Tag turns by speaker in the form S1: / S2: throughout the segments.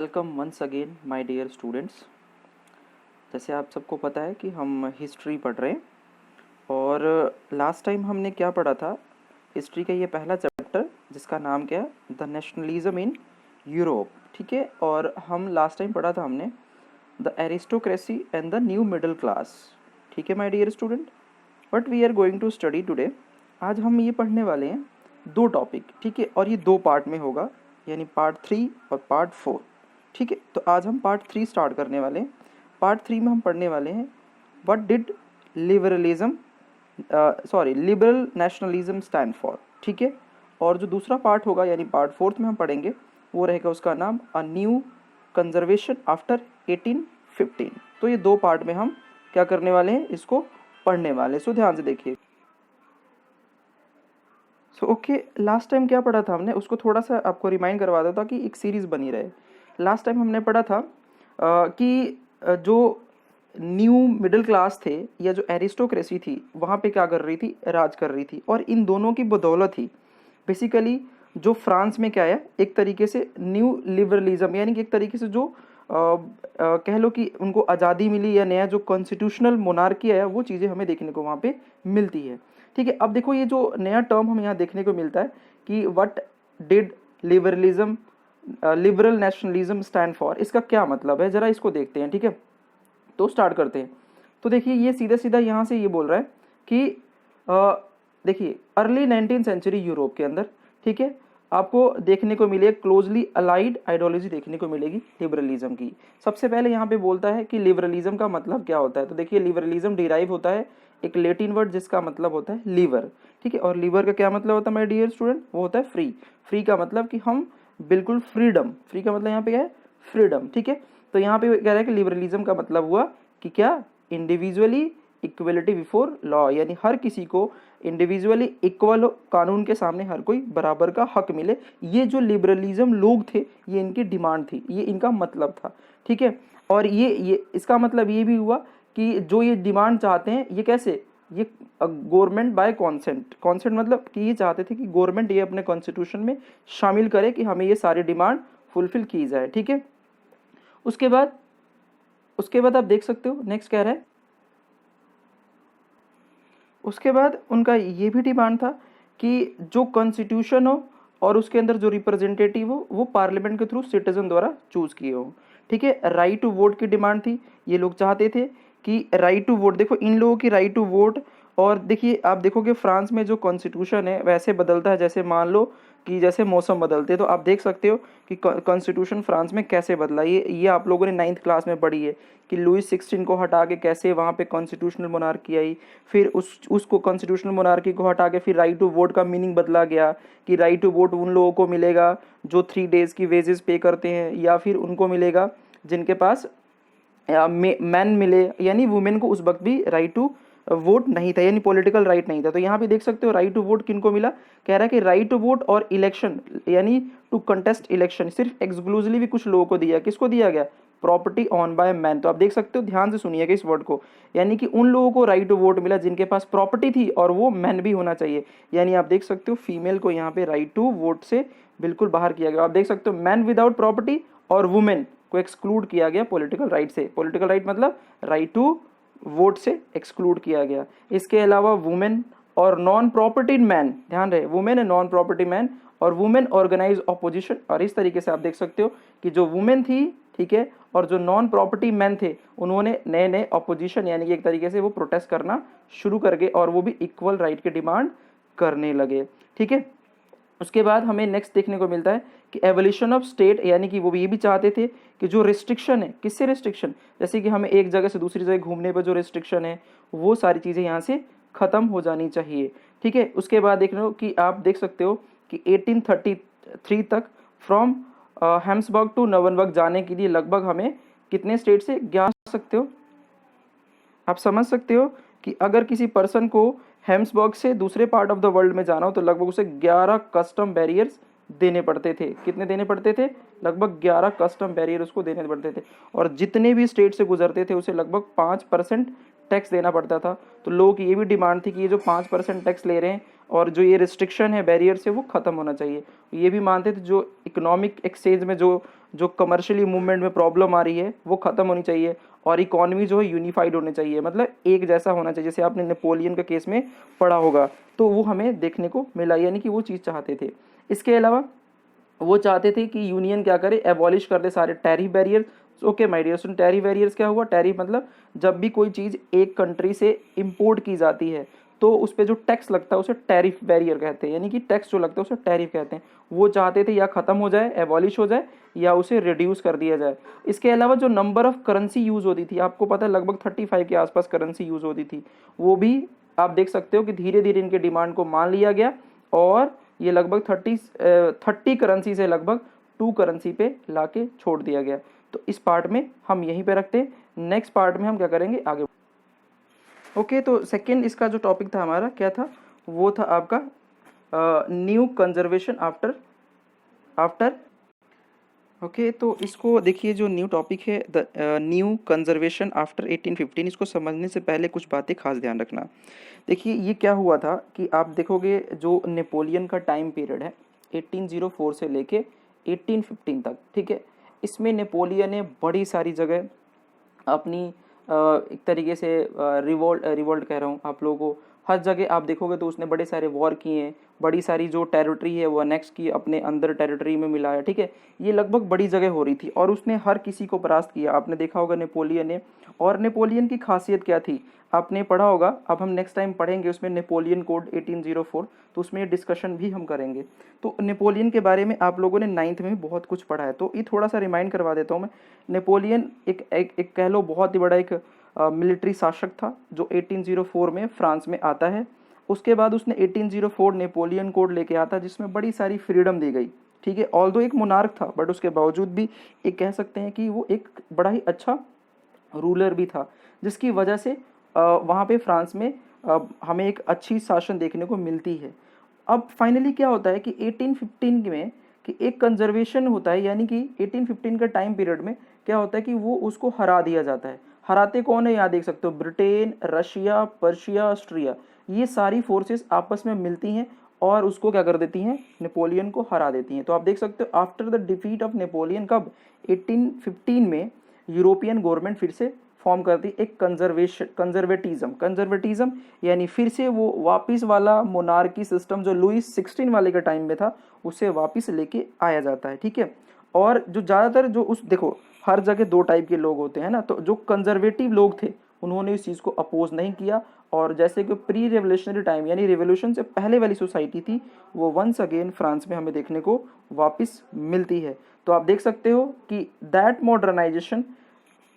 S1: Welcome once again my dear students. जैसे आप सबको पता है कि हम हिस्ट्री पढ़ रहे हैं और लास्ट टाइम हमने क्या पढ़ा था। हिस्ट्री का ये पहला चैप्टर जिसका नाम क्या है, द नेशनलिज्म इन यूरोप। ठीक है, और हम लास्ट टाइम पढ़ा था हमने the aristocracy and the new middle class. ठीक है my dear student, but we are going to study today. आज हम ये पढ़ने वाले हैं दो टॉपिक, ठीक है, और ये दो पार्ट में होगा, यानी पार्ट 3 और पार्ट 4। ठीक है, तो आज हम पार्ट 3 स्टार्ट करने वाले हैं। पार्ट 3 में हम पढ़ने वाले हैं what did liberalism liberal nationalism stand for. ठीक है, और जो दूसरा पार्ट होगा यानी पार्ट 4 में हम पढ़ेंगे वो रहेगा उसका नाम अ न्यू कंजर्वेशन आफ्टर 1815। तो ये दो पार्ट में हम क्या करने वाले हैं, इसको पढ़ने वाले। सो ध्यान से देखिए। ओके, लास्ट टाइम क्या पढ़ा था हमने, उसको थोड़ा सा आपको रिमाइंड करवा देता कि एक सीरीज बनी रहे। लास्ट टाइम हमने पढ़ा था कि जो न्यू मिडिल क्लास थे या जो एरिस्टोक्रेसी थी वहाँ पे क्या कर रही थी, राज कर रही थी, और इन दोनों की बदौलत ही बेसिकली जो फ्रांस में क्या है, एक तरीके से न्यू लिबरलिज्म, यानी कि एक तरीके से जो कह लो कि उनको आज़ादी मिली या नया जो कॉन्स्टिट्यूशनल मोनार्की है वो चीज़ें हमें देखने को वहाँ पे मिलती है। ठीक है, अब देखो ये जो नया टर्म हमें यहाँ देखने को मिलता है कि what did liberalism liberal nationalism stand for, इसका क्या मतलब है, ज़रा इसको देखते हैं। ठीक है, तो स्टार्ट करते हैं। तो देखिए ये सीधा सीधा यहाँ से ये बोल रहा है कि देखिए अर्ली 19th सेंचुरी यूरोप के अंदर, ठीक है, आपको देखने को मिले क्लोजली अलाइड आइडियोलॉजी देखने को मिलेगी लिबरलिज्म की। सबसे पहले यहाँ पे बोलता है कि लिबरलिज्म का मतलब क्या होता है। तो देखिए लिबरलिज्म डिराइव होता है एक लेटिन वर्ड जिसका मतलब होता है लीवर। ठीक है, और लीवर का क्या मतलब होता है माय डियर स्टूडेंट, वो होता है फ्री। फ्री का मतलब कि हम बिल्कुल फ्रीडम, फ्री का मतलब यहाँ पे क्या है, फ्रीडम। ठीक है, तो यहाँ पे कह रहा है कि लिबरलिज्म का मतलब हुआ कि क्या, इंडिविजुअली इक्वलिटी बिफोर लॉ, यानी हर किसी को इंडिविजुअली इक्वल, कानून के सामने हर कोई बराबर का हक मिले। ये जो लिबरलिज्म लोग थे ये इनकी डिमांड थी, ये इनका मतलब था। ठीक है, और ये इसका मतलब ये भी हुआ कि जो ये डिमांड चाहते हैं ये कैसे, ये गवर्नमेंट बाय कॉन्सेंट। कॉन्सेंट मतलब कि ये चाहते थे कि गवर्नमेंट ये अपने कॉन्स्टिट्यूशन में शामिल करे कि हमें ये सारी डिमांड फुलफिल की जाए। ठीक है, उसके बाद आप देख सकते हो नेक्स्ट कह रहा है, उसके बाद उनका ये भी डिमांड था कि जो कॉन्स्टिट्यूशन हो और उसके अंदर जो रिप्रेजेंटेटिव हो वो पार्लियामेंट के थ्रू सिटीजन द्वारा चूज किए हो। ठीक है, राइट टू वोट की डिमांड थी। ये लोग चाहते थे कि राइट टू वोट, देखो इन लोगों की राइट टू वोट, और देखिए आप देखोगे फ्रांस में जो कॉन्स्टिट्यूशन है वैसे बदलता है जैसे मान लो कि जैसे मौसम बदलते हैं। तो आप देख सकते हो कि कॉन्स्टिट्यूशन फ्रांस में कैसे बदला। ये आप लोगों ने 9th क्लास में पढ़ी है कि लुइस 16 को हटा के कैसे वहाँ पे कॉन्स्टिट्यूशनल मोनार्की आई, फिर उसको कॉन्स्टिट्यूशनल मोनार्की को हटा के फिर राइट टू वोट का मीनिंग बदला गया कि राइट टू वोट उन लोगों को मिलेगा जो 3 days की वेजेस पे करते हैं, या फिर उनको मिलेगा जिनके पास मैन मिले, यानी वुमेन को उस वक्त भी राइट टू वोट नहीं था, यानी पॉलिटिकल राइट नहीं था। तो यहाँ पे देख सकते हो राइट टू वोट किनको मिला, कह रहा है कि राइट टू वोट और इलेक्शन यानी टू कंटेस्ट इलेक्शन सिर्फ एक्सक्लूसिवली भी कुछ लोगों को दिया। किसको दिया गया, प्रॉपर्टी ऑन बाय मैन। तो आप देख सकते हो, ध्यान से सुनिएगा इस वर्ड को, यानी कि उन लोगों को राइट टू वोट मिला जिनके पास प्रॉपर्टी थी और वो मैन भी होना चाहिए। यानी आप देख सकते हो फीमेल को यहाँ पे राइट टू वोट से बिल्कुल बाहर किया गया। आप देख सकते हो मैन विदाउट प्रॉपर्टी और वुमेन को एक्सक्लूड किया गया पॉलिटिकल राइट से। पॉलिटिकल राइट मतलब राइट टू वोट से एक्सक्लूड किया गया। इसके अलावा वुमेन और नॉन प्रॉपर्टी मैन, ध्यान रहे women and non property man, और वुमेन ऑर्गेनाइज ऑपोजिशन। और इस तरीके से आप देख सकते हो कि जो वुमेन थी, ठीक है, और जो नॉन प्रॉपर्टी मैन थे उन्होंने नए नए ऑपोजिशन यानी कि एक तरीके से वो प्रोटेस्ट करना शुरू कर गए और वो भी इक्वल राइट की डिमांड करने लगे। ठीक है, उसके बाद हमें नेक्स्ट देखने को मिलता है कि एवोल्यूशन ऑफ स्टेट, यानी कि वो ये भी चाहते थे कि जो रिस्ट्रिक्शन है, किससे रिस्ट्रिक्शन, जैसे कि हमें एक जगह से दूसरी जगह घूमने पर जो रिस्ट्रिक्शन है वो सारी चीज़ें यहाँ से ख़त्म हो जानी चाहिए। ठीक है, उसके बाद देख लो कि आप देख सकते हो कि 1833 तक फ्रॉम हैम्सबर्ग टू नवनबर्ग जाने के लिए लगभग हमें कितने स्टेट से जा सकते हो, आप समझ सकते हो कि अगर किसी पर्सन को हेम्सबर्ग से दूसरे पार्ट ऑफ द वर्ल्ड में जाना हो तो लगभग उसे 11 कस्टम बैरियर्स देने पड़ते थे। कितने देने पड़ते थे, लगभग 11 कस्टम बैरियर उसको देने पड़ते थे, और जितने भी स्टेट से गुजरते थे उसे लगभग 5% टैक्स देना पड़ता था। तो लोगों की ये भी डिमांड थी कि ये जो 5% टैक्स ले रहे हैं और जो ये रिस्ट्रिक्शन है बैरियर से वो ख़त्म होना चाहिए। ये भी मानते थे जो इकोनॉमिक एक्सचेंज में जो जो कमर्शियली मूवमेंट में प्रॉब्लम आ रही है वो ख़त्म होनी चाहिए, और इकॉनमी जो है यूनिफाइड होनी चाहिए, मतलब एक जैसा होना चाहिए, जैसे आपने नेपोलियन का केस में पढ़ा होगा। तो वो हमें देखने को मिला, यानी कि वो चीज़ चाहते थे। इसके अलावा वो चाहते थे कि यूनियन क्या करे, एबॉलिश कर दे सारे tariff barriers. Okay my dear student, tariff barriers क्या हुआ? टैरिफ मतलब जब भी कोई चीज़ एक कंट्री से इंपोर्ट की जाती है तो उस पर जो टैक्स लगता है उसे टैरिफ बैरियर कहते हैं, यानी कि टैक्स जो लगता है उसे टैरिफ कहते हैं। वो चाहते थे या ख़त्म हो जाए, एबॉलिश हो जाए, या उसे रिड्यूस कर दिया जाए। इसके अलावा जो नंबर ऑफ करेंसी यूज़ होती थी, आपको पता है लगभग 35 के आसपास करेंसी यूज़ होती थी, वो भी आप देख सकते हो कि धीरे धीरे इनके डिमांड को मान लिया गया, और ये लगभग 30 करेंसी से लगभग 2 करेंसी पे लाके छोड़ दिया गया। तो इस पार्ट में हम यहीं पे रखते हैं। नेक्स्ट पार्ट में हम क्या करेंगे आगे। ओके, तो सेकंड इसका जो टॉपिक था हमारा क्या था, वो था आपका new conservation after after okay, तो इसको देखिए, जो न्यू टॉपिक है द न्यू कंजर्वेशन आफ्टर 1815, इसको समझने से पहले कुछ बातें खास ध्यान रखना। देखिए ये क्या हुआ था कि आप देखोगे जो नेपोलियन का टाइम पीरियड है 1804 से लेके 1815 तक, ठीक है, इसमें नेपोलियन ने बड़ी सारी जगह अपनी एक तरीके से रिवोल्ट रिवोल्ट कह रहा हूँ आप लोगों को, हर जगह आप देखोगे तो उसने बड़े सारे वॉर किए हैं, बड़ी सारी जो टेरिटरी है वो अनेक्स की, अपने अंदर टेरिटरी में मिलाया, ठीक है। ये लगभग बड़ी जगह हो रही थी और उसने हर किसी को परास्त किया, आपने देखा होगा नेपोलियन ने। और नेपोलियन की खासियत क्या थी आपने पढ़ा होगा, अब हम नेक्स्ट टाइम पढ़ेंगे उसमें नेपोलियन कोड 1804, तो उसमें डिस्कशन भी हम करेंगे। तो नेपोलियन के बारे में आप लोगों ने 9th में बहुत कुछ पढ़ा है, तो ये थोड़ा सा रिमाइंड करवा देता हूँ मैं। नेपोलियन एक कह लो बहुत ही बड़ा एक मिलिट्री शासक था जो 1804 में फ्रांस में आता है। उसके बाद उसने 1804 नेपोलियन कोड लेके आता जिसमें बड़ी सारी फ्रीडम दी गई, ठीक है। ऑल्दो एक मोनार्क था बट उसके बावजूद भी एक कह सकते हैं कि वो एक बड़ा ही अच्छा रूलर भी था, जिसकी वजह से वहाँ पे फ्रांस में हमें एक अच्छी शासन देखने को मिलती है। अब फाइनली क्या होता है कि 1815 में कि एक कंजर्वेशन होता है, यानी कि 1815 का टाइम पीरियड में क्या होता है कि वो उसको हरा दिया जाता है। हराते कौन है यहाँ देख सकते हो, ब्रिटेन, रशिया, पर्शिया, ऑस्ट्रिया, ये सारी फोर्सेस आपस में मिलती हैं और उसको क्या कर देती हैं, नेपोलियन को हरा देती हैं। तो आप देख सकते हो after the defeat of Napoleon कब 1815 में यूरोपियन गवर्नमेंट फिर से फॉर्म करती एक कंजर्वेटिज्म, यानी फिर से वो वापिस वाला मोनार्की सिस्टम जो लुइस 16 वाले के टाइम में था उसे वापिस लेके आया जाता है, ठीक है। और जो ज़्यादातर जो उस देखो हर जगह दो टाइप के लोग होते हैं ना, तो जो कंजर्वेटिव लोग थे उन्होंने इस चीज़ को अपोज नहीं किया, और जैसे कि प्री रेवोल्यूशनरी टाइम यानी रेवोल्यूशन से पहले वाली सोसाइटी थी वो वंस अगेन फ्रांस में हमें देखने को वापस मिलती है। तो आप देख सकते हो कि that modernisation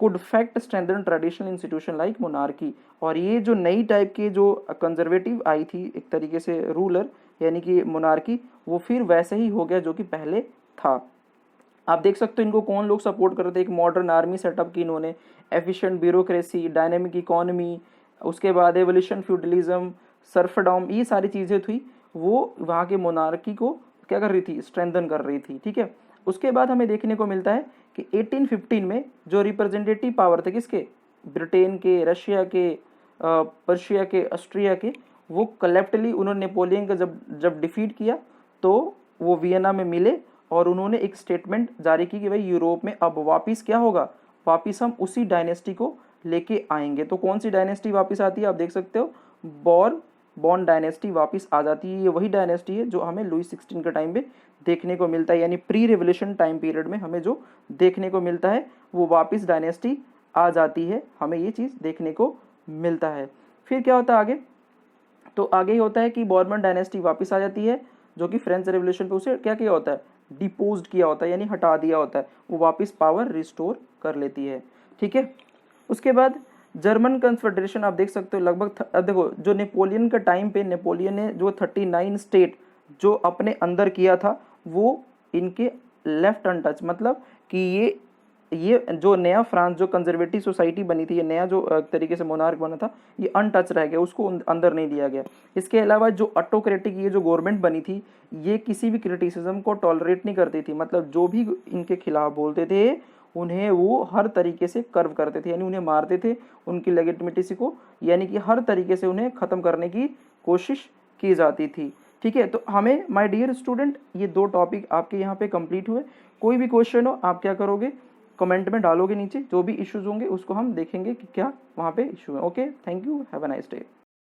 S1: could fact strengthen traditional institution like monarchy, और ये जो नई टाइप के जो कंजर्वेटिव आई थी एक तरीके से रूलर यानी कि मोनार्की, वो फिर वैसे ही हो गया जो कि पहले था। आप देख सकते हो इनको कौन लोग सपोर्ट कर रहे थे, एक मॉडर्न आर्मी सेटअप की इन्होंने, एफिशिएंट ब्यूरोक्रेसी, डायनेमिक इकोनॉमी, उसके बाद एवोल्यूशन, फ्यूडलिज्म, सर्फडॉम, ये सारी चीज़ें थी वो वहाँ के मोनार्की को क्या कर रही थी, स्ट्रेंथन कर रही थी, ठीक है। उसके बाद हमें देखने को मिलता है कि 1815 में जो रिप्रेजेंटेटिव पावर थे किसके, ब्रिटेन के, रशिया के, पर्शिया के, ऑस्ट्रिया के, वो कलेक्टिवली उन्होंने नेपोलियन का जब जब डिफीट किया तो वो वियना में मिले और उन्होंने एक स्टेटमेंट जारी की कि भाई यूरोप में अब वापिस क्या होगा, वापिस हम उसी डायनेस्टी को लेके आएंगे। तो कौन सी डायनेस्टी वापस आती है आप देख सकते हो, बॉर्न डायनेस्टी वापस आ जाती है। ये वही डायनेस्टी है जो हमें लुइस 16 के टाइम पे देखने को मिलता है, यानी प्री रेवोल्यूशन टाइम पीरियड में हमें जो देखने को मिलता है वो वापस डायनेस्टी आ जाती है, हमें ये चीज़ देखने को मिलता है। फिर क्या होता है आगे, तो आगे ही होता है कि बॉर्बन डायनेस्टी वापस आ जाती है जो कि फ्रेंच रेवोल्यूशन पे उसे क्या किया होता है, डिपोज्ड किया होता है, यानी हटा दिया होता है, वो वापस पावर रिस्टोर कर लेती है, ठीक है। उसके बाद जर्मन कन्फेडरेशन आप देख सकते हो लगभग देखो जो नेपोलियन का टाइम पे नेपोलियन ने जो 39 स्टेट जो अपने अंदर किया था वो इनके लेफ्ट अनटच, मतलब कि ये जो नया फ्रांस जो कंजर्वेटिव सोसाइटी बनी थी, ये नया जो तरीके से मोनार्क बना था, ये अनटच रह गया, उसको अंदर नहीं लिया गया। इसके अलावा जो ऑटोक्रेटिक ये जो गवर्नमेंट बनी थी ये किसी भी क्रिटिसिज्म को टॉलरेट नहीं करती थी, मतलब जो भी इनके खिलाफ बोलते थे उन्हें वो हर तरीके से कर्व करते थे, यानी उन्हें मारते थे, उनकी लेजिटिमेसी को, यानी कि हर तरीके से उन्हें ख़त्म करने की कोशिश की जाती थी, ठीक है। तो हमें माय डियर स्टूडेंट ये दो टॉपिक आपके यहाँ पे कंप्लीट हुए। कोई भी क्वेश्चन हो आप क्या करोगे, कमेंट में डालोगे नीचे, जो भी इश्यूज होंगे उसको हम देखेंगे कि क्या वहाँ पे इशू है। Okay, thank you, have a nice day.